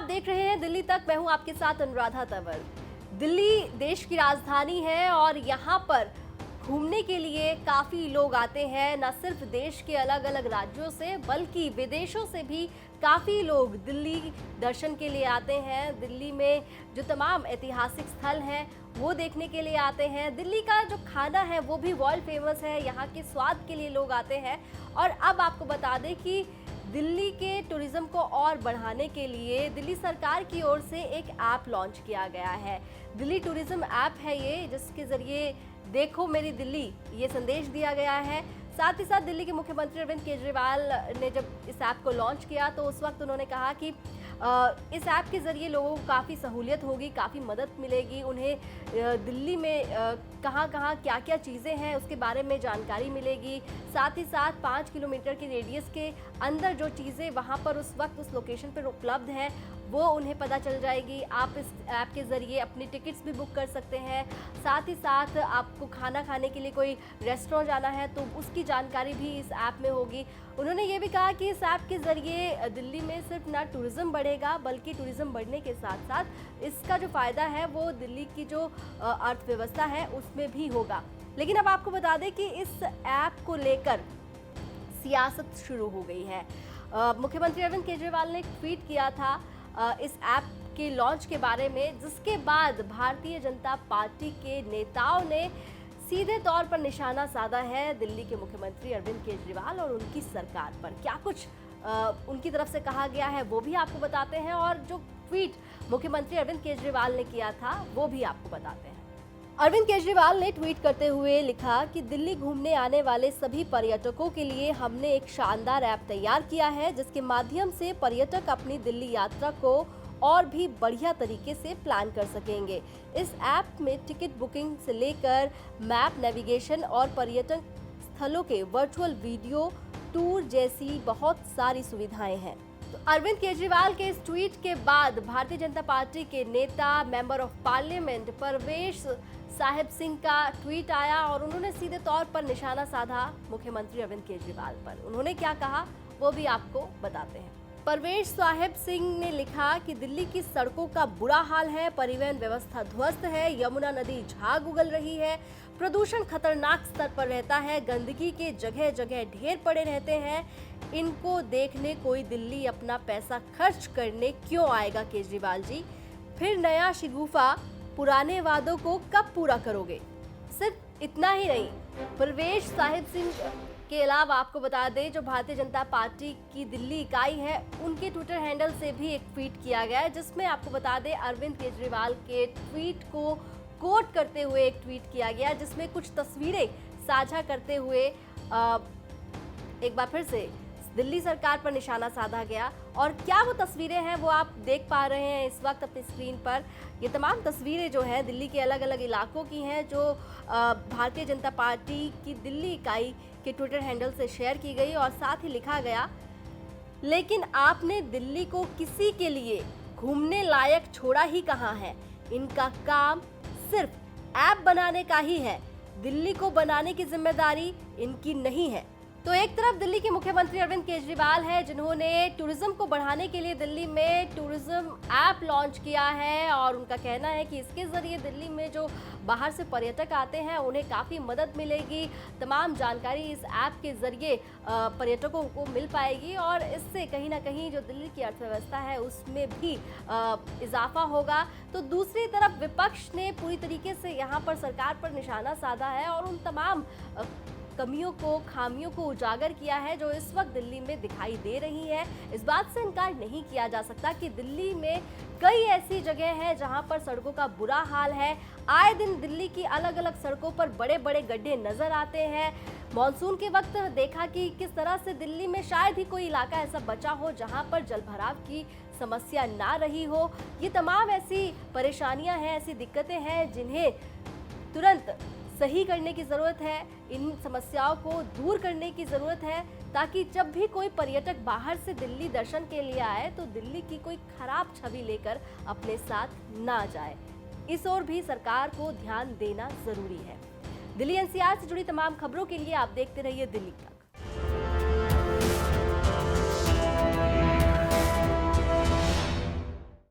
देख रहे हैं दिल्ली तक, मैं हूं आपके साथ अनुराधा तंवर। दिल्ली देश की राजधानी है और यहाँ पर घूमने के लिए काफ़ी लोग आते हैं। न सिर्फ देश के अलग अलग राज्यों से बल्कि विदेशों से भी काफ़ी लोग दिल्ली दर्शन के लिए आते हैं। दिल्ली में जो तमाम ऐतिहासिक स्थल हैं वो देखने के लिए आते हैं। दिल्ली का जो खाना है वो भी वर्ल्ड फेमस है, यहाँ के स्वाद के लिए लोग आते हैं। और अब आपको बता दें कि दिल्ली के टूरिज्म को और बढ़ाने के लिए दिल्ली सरकार की ओर से एक ऐप लॉन्च किया गया है। दिल्ली टूरिज्म ऐप है ये, जिसके ज़रिए देखो मेरी दिल्ली ये संदेश दिया गया है। साथ ही साथ दिल्ली के मुख्यमंत्री अरविंद केजरीवाल ने जब इस ऐप को लॉन्च किया तो उस वक्त उन्होंने कहा कि इस ऐप के ज़रिए लोगों को काफ़ी सहूलियत होगी, काफ़ी मदद मिलेगी। उन्हें दिल्ली में कहाँ कहाँ क्या क्या चीज़ें हैं उसके बारे में जानकारी मिलेगी। साथ ही साथ 5 किलोमीटर के रेडियस के अंदर जो चीज़ें वहाँ पर उस वक्त उस लोकेशन पर उपलब्ध हैं वो उन्हें पता चल जाएगी। आप इस ऐप के ज़रिए अपनी टिकट्स भी बुक कर सकते हैं। साथ ही साथ आपको खाना खाने के लिए कोई रेस्टोरेंट जाना है तो उसकी जानकारी भी इस ऐप में होगी। उन्होंने ये भी कहा कि इस ऐप के ज़रिए दिल्ली में सिर्फ ना टूरिज़्म बढ़ेगा बल्कि टूरिज़्म बढ़ने के साथ साथ इसका जो फ़ायदा है वो दिल्ली की जो अर्थव्यवस्था है उसमें भी होगा। लेकिन अब आपको बता दें कि इस ऐप को लेकर सियासत शुरू हो गई है। मुख्यमंत्री अरविंद केजरीवाल ने एक ट्वीट किया था इस ऐप के लॉन्च के बारे में, जिसके बाद भारतीय जनता पार्टी के नेताओं ने सीधे तौर पर निशाना साधा है दिल्ली के मुख्यमंत्री अरविंद केजरीवाल और उनकी सरकार पर। क्या कुछ उनकी तरफ से कहा गया है वो भी आपको बताते हैं और जो ट्वीट मुख्यमंत्री अरविंद केजरीवाल ने किया था वो भी आपको बताते हैं। अरविंद केजरीवाल ने ट्वीट करते हुए लिखा कि दिल्ली घूमने आने वाले सभी पर्यटकों के लिए हमने एक शानदार ऐप तैयार किया है, जिसके माध्यम से पर्यटक अपनी दिल्ली यात्रा को और भी बढ़िया तरीके से प्लान कर सकेंगे। इस ऐप में टिकट बुकिंग से लेकर मैप, नेविगेशन और पर्यटन स्थलों के वर्चुअल वीडियो टूर जैसी बहुत सारी सुविधाएं हैं। तो अरविंद केजरीवाल के इस ट्वीट के बाद भारतीय जनता पार्टी के नेता मेंबर ऑफ पार्लियामेंट परवेश साहिब सिंह का ट्वीट आया और उन्होंने सीधे तौर पर निशाना साधा मुख्यमंत्री अरविंद केजरीवाल पर। उन्होंने क्या कहा वो भी आपको बताते हैं। परवेश साहिब सिंह ने लिखा कि दिल्ली की सड़कों का बुरा हाल है, परिवहन व्यवस्था ध्वस्त है, यमुना नदी झाग उगल रही है, प्रदूषण खतरनाक स्तर पर रहता है, गंदगी के जगह जगह ढेर पड़े रहते हैं। इनको देखने कोई दिल्ली अपना पैसा खर्च करने क्यों आएगा केजरीवाल जी? फिर नया शिगुफा, पुराने वादों को कब पूरा करोगे? सिर्फ इतना ही नहीं, परवेश साहिब सिंह के अलावा आपको बता दें जो भारतीय जनता पार्टी की दिल्ली इकाई है उनके ट्विटर हैंडल से भी एक ट्वीट किया गया है, जिसमें आपको बता दें अरविंद केजरीवाल के ट्वीट को कोट करते हुए एक ट्वीट किया गया, जिसमें कुछ तस्वीरें साझा करते हुए एक बार फिर से दिल्ली सरकार पर निशाना साधा गया। और क्या वो तस्वीरें हैं वो आप देख पा रहे हैं इस वक्त अपनी स्क्रीन पर। ये तमाम तस्वीरें जो हैं दिल्ली के अलग अलग इलाकों की हैं, जो भारतीय जनता पार्टी की दिल्ली इकाई के ट्विटर हैंडल से शेयर की गई और साथ ही लिखा गया, लेकिन आपने दिल्ली को किसी के लिए घूमने लायक छोड़ा ही कहाँ है? इनका काम सिर्फ ऐप बनाने का ही है, दिल्ली को बनाने की जिम्मेदारी इनकी नहीं है। तो एक तरफ दिल्ली के मुख्यमंत्री अरविंद केजरीवाल है जिन्होंने टूरिज्म को बढ़ाने के लिए दिल्ली में टूरिज्म ऐप लॉन्च किया है और उनका कहना है कि इसके ज़रिए दिल्ली में जो बाहर से पर्यटक आते हैं उन्हें काफ़ी मदद मिलेगी। तमाम जानकारी इस ऐप के ज़रिए पर्यटकों को मिल पाएगी और इससे कहीं ना कहीं जो दिल्ली की अर्थव्यवस्था है उसमें भी इजाफा होगा। तो दूसरी तरफ विपक्ष ने पूरी तरीके से यहाँ पर सरकार पर निशाना साधा है और उन तमाम कमियों को, खामियों को उजागर किया है जो इस वक्त दिल्ली में दिखाई दे रही है। इस बात से इनकार नहीं किया जा सकता कि दिल्ली में कई ऐसी जगह हैं जहां पर सड़कों का बुरा हाल है। आए दिन दिल्ली की अलग अलग सड़कों पर बड़े बड़े गड्ढे नजर आते हैं। मॉनसून के वक्त देखा कि किस तरह से दिल्ली में शायद ही कोई इलाका ऐसा बचा हो जहां पर जलभराव की समस्या ना रही हो। ये तमाम ऐसी परेशानियां हैं, ऐसी दिक्कतें हैं जिन्हें तुरंत सही करने की ज़रूरत है। इन समस्याओं को दूर करने की ज़रूरत है ताकि जब भी कोई पर्यटक बाहर से दिल्ली दर्शन के लिए आए तो दिल्ली की कोई खराब छवि लेकर अपने साथ ना जाए। इस ओर भी सरकार को ध्यान देना ज़रूरी है। दिल्ली एनसीआर से जुड़ी तमाम खबरों के लिए आप देखते रहिए दिल्ली तक।